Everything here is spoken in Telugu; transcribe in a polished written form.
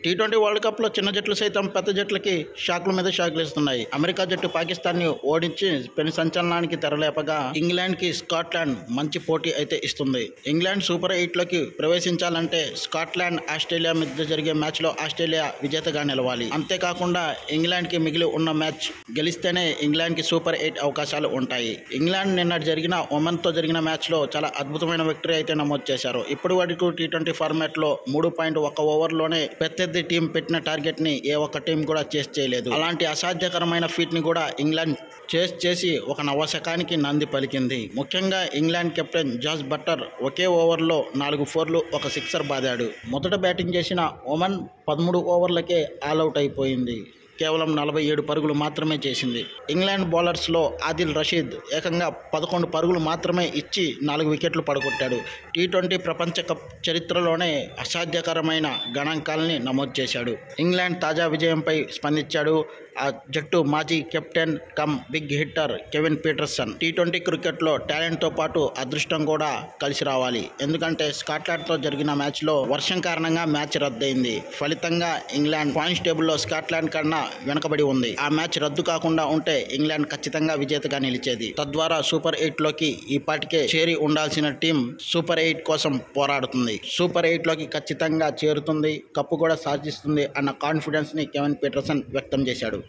టీ20 వరల్డ్ కప్లో చిన్న జట్లు సైతం పెద్ద జట్లకి షాకుల మీద షాకులు ఇస్తున్నాయి. అమెరికా జట్టు పాకిస్తాన్ని ఓడించి పెను సంచలనానికి తెరలేపగా ఇంగ్లాండ్కి స్కాట్లాండ్ మంచి పోటీ అయితే ఇస్తుంది. ఇంగ్లాండ్ సూపర్ 8లోకి ప్రవేశించాలంటే స్కాట్లాండ్ ఆస్ట్రేలియా మధ్య జరిగే మ్యాచ్లో ఆస్ట్రేలియా విజేతగా నిలవాలి. అంతేకాకుండా ఇంగ్లాండ్కి మిగిలి ఉన్న మ్యాచ్ గెలిస్తేనే ఇంగ్లాండ్కి సూపర్ 8 అవకాశాలు ఉంటాయి. ఇంగ్లాండ్ నిన్న జరిగిన ఒమన్తో జరిగిన మ్యాచ్లో చాలా అద్భుతమైన విక్టరీ అయితే నమోదు చేశారు. ఇప్పటి వరకు టీ20 ఫార్మాట్లో 3.1 ఓవర్లోనే ప్రత్యర్థి టీం పెట్టిన టార్గెట్ని ఏ ఒక్క టీం కూడా చేస్ చేయలేదు. అలాంటి అసాధ్యకరమైన ఫీట్ని కూడా ఇంగ్లాండ్ చేసి ఒక నవశకానికి నాంది పలికింది. ముఖ్యంగా ఇంగ్లాండ్ కెప్టెన్ జాస్ బట్లర్ ఒకే ఓవర్లో 4 ఫోర్లు, 1 సిక్సర్ బాదాడు. మొదట బ్యాటింగ్ చేసిన ఒమన్ 13 ఓవర్లకే ఆల్అవుట్ అయిపోయింది. కేవలం 47 పరుగులు మాత్రమే చేసింది. ఇంగ్లాండ్ బౌలర్స్లో ఆదిల్ రషీద్ ఏకంగా 11 పరుగులు మాత్రమే ఇచ్చి 4 వికెట్లు పడగొట్టాడు. టీ20 ప్రపంచ కప్ చరిత్రలోనే అసాధ్యకరమైన గణాంకాలని నమోదు చేశాడు. ఇంగ్లాండ్ తాజా విజయంపై స్పందించాడు ఆ జట్టు మాజీ captain cum big hitter Kevin Pietersen. టీ20 క్రికెట్లో టాలెంట్తో పాటు అదృష్టం కూడా కలిసి రావాలి. ఎందుకంటే స్కాట్లాండ్తో జరిగిన మ్యాచ్లో వర్షం కారణంగా మ్యాచ్ రద్దయింది. ఫలితంగా ఇంగ్లాండ్ పాయింట్స్ టేబుల్లో స్కాట్లాండ్ కన్నా వెనకబడి ఉంది. ఆ మ్యాచ్ రద్దు కాకుండా ఉంటే ఇంగ్లాండ్ ఖచ్చితంగా విజేతగా నిలిచేది. తద్వారా సూపర్ 8లోకి ఈపాటికే చేరి ఉండాల్సిన టీం సూపర్ 8 కోసం పోరాడుతుంది. సూపర్ 8లోకి ఖచ్చితంగా చేరుతుంది, కప్పు కూడా సాధిస్తుంది అన్న కాన్ఫిడెన్స్ ని కెవిన్ పీటర్సన్ వ్యక్తం చేశాడు.